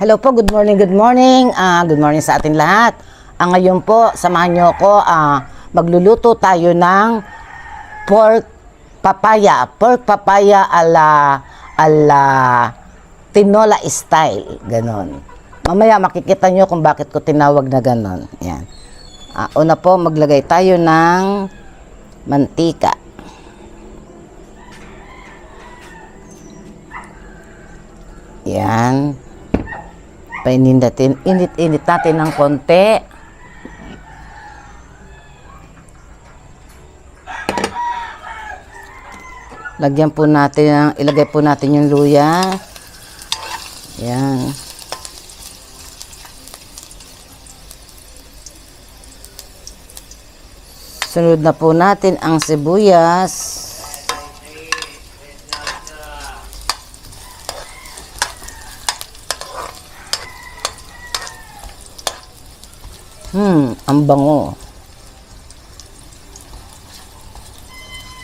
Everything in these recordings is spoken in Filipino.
Hello po, good morning, good morning. Good morning sa atin lahat. Ngayon po, samahan niyo ako, magluluto tayo ng pork papaya. Pork papaya ala tinola style. Ganon. Mamaya makikita niyo kung bakit ko tinawag na ganon. Yan. Una po, maglagay tayo ng mantika. Yan. Painit natin ng konti. Ilagay po natin yung luya. Yan. Sunod na po natin ang sibuyas. Ang bango.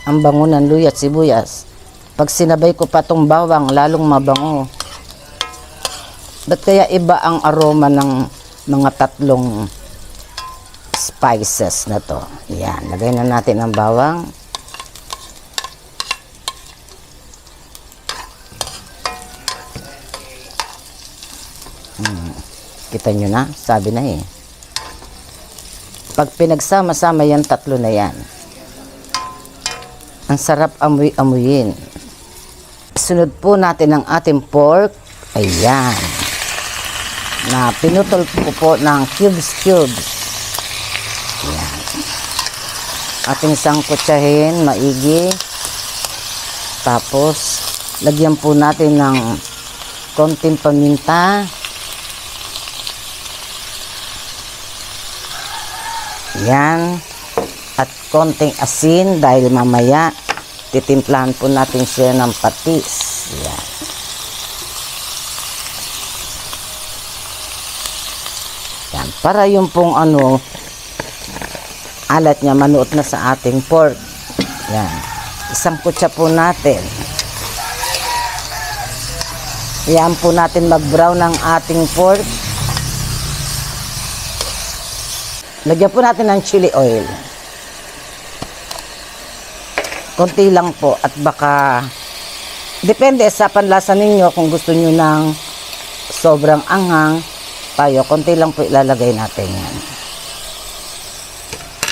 Ang bango ng luya at sibuyas. Pag sinabay ko pa tong bawang, lalong mabango. Ba't kaya iba ang aroma ng mga tatlong spices na to? Yan, lagay na natin ang bawang. Kita nyo na, sabi na eh. Pag pinagsama-sama yan, tatlo na yan. Ang sarap amuyin. Sunod po natin ang ating pork. Ayan. Na pinutol po ng cubes. Ayan. Ating sangkutsahin, maigi. Tapos, lagyan po natin ng konting paminta. Yan. At konting asin dahil mamaya titimplahan po natin siya ng patis. Yan. Yan. Para yung pong alat niya manuot na sa ating pork. Yan. Isang kutsa po natin. Yan po natin mag-brown ang ating pork. Lagyan po natin ng chili oil. Konti lang po at baka depende sa panlasa ninyo kung gusto nyo ng sobrang anghang. Tayo, konti lang po ilalagay natin yan.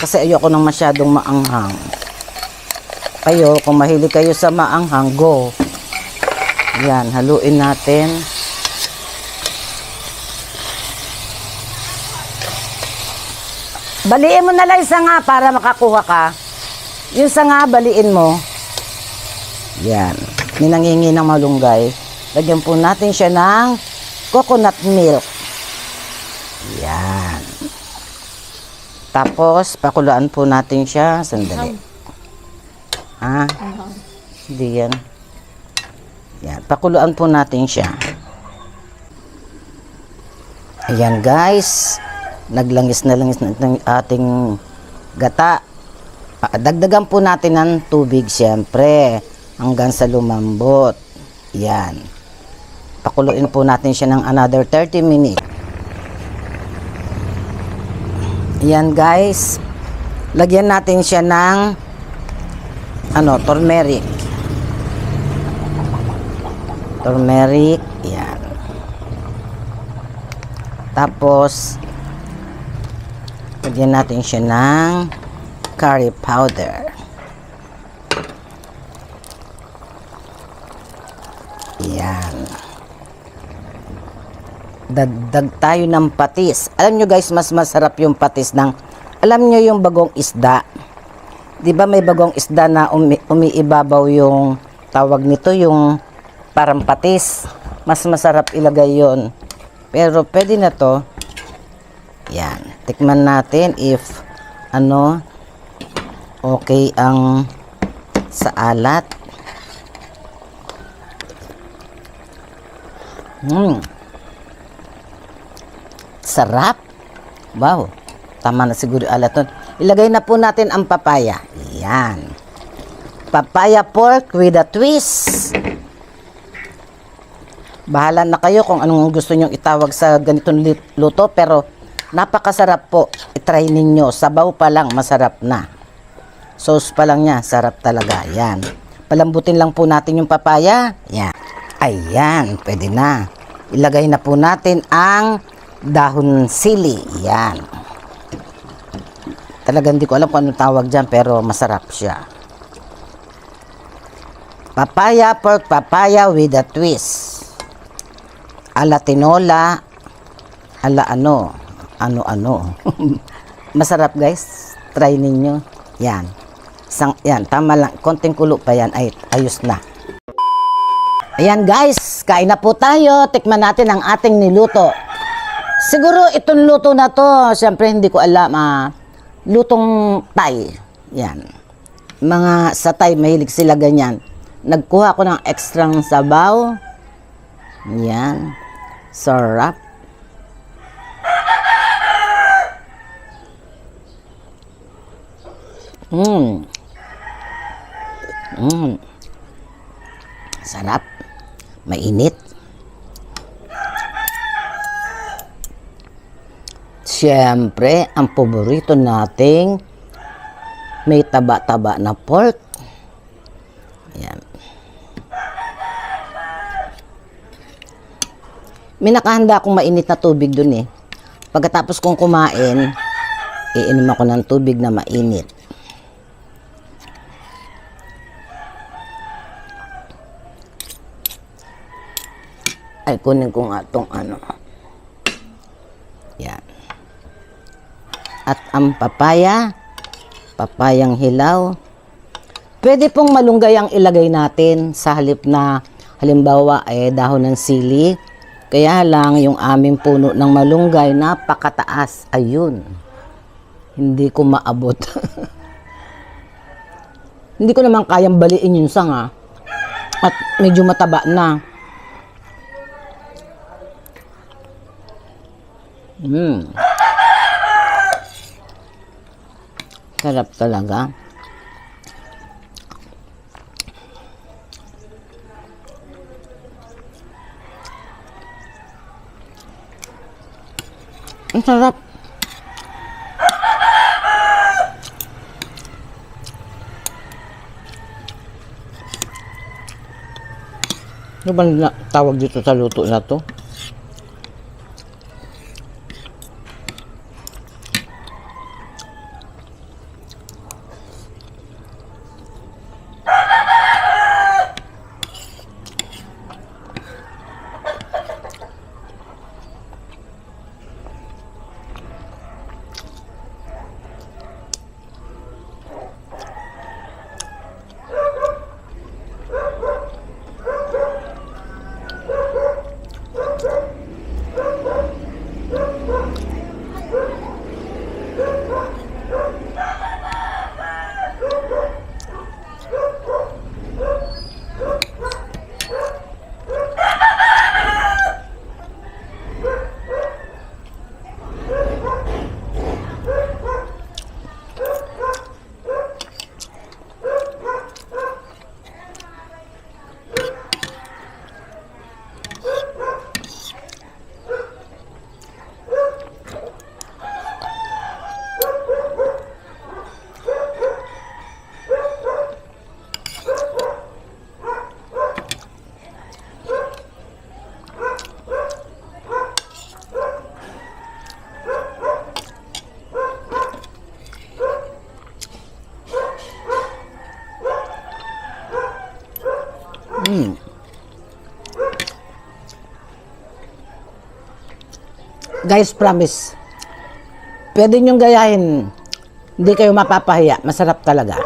Kasi ayoko nang masyadong maanghang. Kayo, kung mahilig kayo sa maanghang, go. Yan, haluin natin. Baliin mo na lang yung sanga para makakuha ka. Yung sanga, baliin mo. Yan. Ninangingi ng malunggay. Lagyan po natin siya ng coconut milk. Yan. Tapos, pakuluan po natin siya. Sandali. Hindi yan. Yan. Pakuluan po natin siya. Ayan guys. Naglangis na ng ating gata. Dagdagan po natin ng tubig siyempre hanggang sa lumambot. Yan. Pakuluin po natin siya ng another 30 minutes. Yan guys. Lagyan natin siya ng turmeric. Turmeric. Yan. Tapos lagyan natin siya ng curry powder. Yan. Dagdag tayo ng patis. Alam nyo guys, mas masarap yung patis ng, alam nyo yung bagong isda. Di ba may bagong isda na umiibabaw yung tawag nito, yung parang patis. Mas masarap ilagay yon. Pero pwede na to. Yan. Tikman natin if okay ang sa alat. Sarap. Wow. Tama na siguro alat nun. Ilagay na po natin ang papaya. Yan. Papaya pork with a twist. Bahala na kayo kung anong gusto nyong itawag sa ganitong luto, pero napakasarap po. I-try ninyo. Sabaw pa lang, masarap na. Sauce pa lang niya, sarap talaga. Yan. Palambutin lang po natin yung papaya. Yan. Ayan, pwede na. Ilagay na po natin ang dahon sili. Yan. Talagang hindi ko alam kung anong tawag dyan, pero masarap siya. Papaya, pork papaya with a twist. Ala tinola, ala ano. Masarap guys. Try ninyo. Yan. Yan, tama lang. Konting kulo pa yan. Ay, ayos na. Ayan guys, kain na po tayo. Tikman natin ang ating niluto. Siguro itong luto na to, siyempre hindi ko alam. Lutong Thai. Yan. Mga sa Thai, mahilig sila ganyan. Nagkuha ko ng ekstrang sabaw. Yan. Sarap. Sarap. Mainit. Siyempre, ang paborito nating may taba-taba na pork. Yan. May nakahanda akong mainit na tubig dun eh. Pagkatapos kong kumain, iinom ako ng tubig na mainit. Ay, kunin ko nga itong ano. Yan. At ang papaya, papayang hilaw. Pwede pong malunggay ang ilagay natin sa halip na, halimbawa, dahon ng sili. Kaya lang, yung aming puno ng malunggay, napakataas. Ayun. Hindi ko maabot. Hindi ko naman kayang baliin yung sanga. At medyo mataba na. Sarap talaga. Ang sarap. Ano ba tawag dito sa luto na to? Guys, promise. Pwede nyong gayahin. Hindi kayo mapapahiya. Masarap talaga.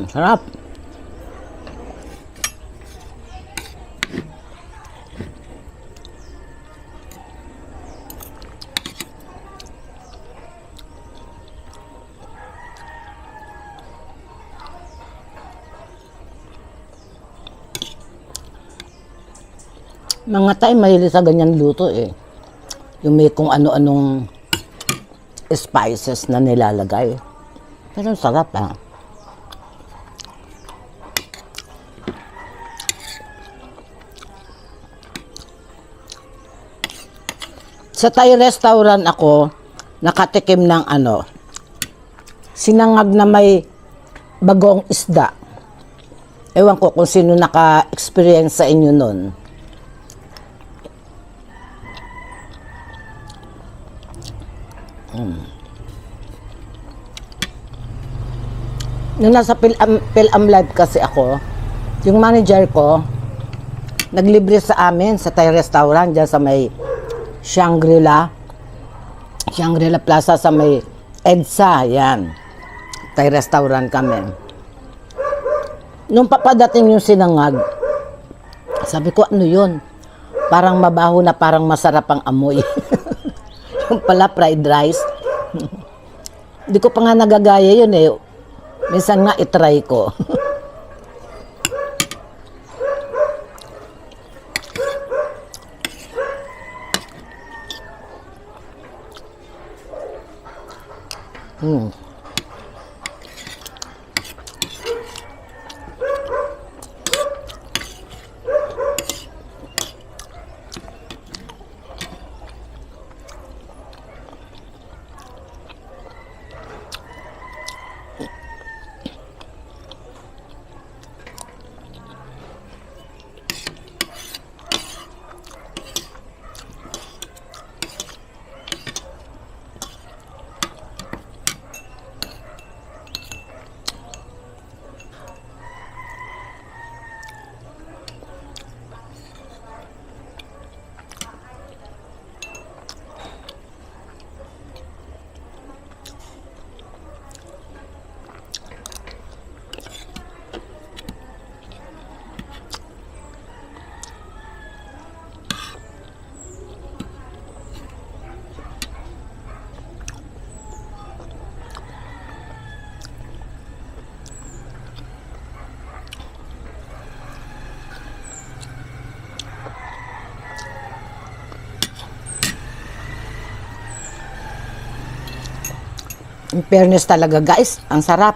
Sarap. Mga tayo mahilig sa ganyan luto eh. Yung may kung ano-anong spices na nilalagay. Pero sarap ah. Sa Thai restaurant ako, nakatikim ng sinangag na may bagong isda. Ewan ko kung sino naka-experience sa inyo nun. Nung nasa Philam Live kasi ako, yung manager ko, naglibre sa amin sa Thai restaurant dyan sa may Shangri-La Plaza sa may EDSA, yan. Thai restaurant kami. Nung papadating yung sinangag, sabi ko, ano yun? Parang mabaho na parang masarap ang amoy. Yung pala fried rice. Hindi ko pa nga nagagaya yun eh. Minsan nga itry ko. In fairness talaga guys, ang sarap.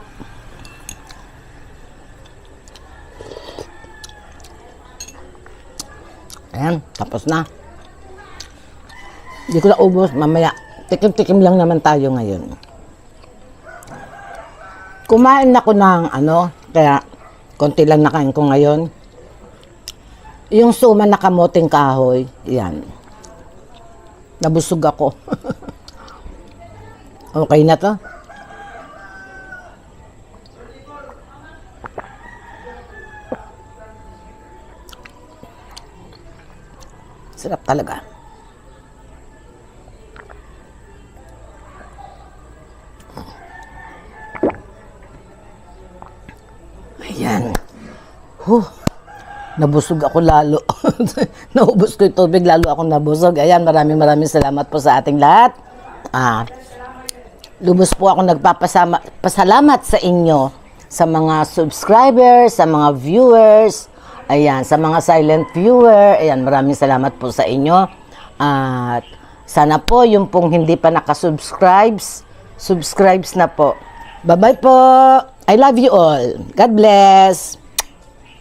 Ayan, tapos na. Hindi ko na ubos, mamaya. Tikim-tikim lang naman tayo ngayon. Kumain ako ng kaya konti lang nakain ko ngayon. Yung suman na kamoting kahoy, yan. Nabusog ako. Okay na to. Sarap talaga. Ayan. Nabusog ako lalo. Naubos ko yung tubig, lalo ako nabusog. Ayan, maraming salamat po sa ating lahat. Lubos po ako nagpapasalamat sa inyo, sa mga subscribers, sa mga viewers, ayan, sa mga silent viewer, ayan, maraming salamat po sa inyo. At sana po yung pong hindi pa subscribes na po. Bye-bye po. I love you all. God bless.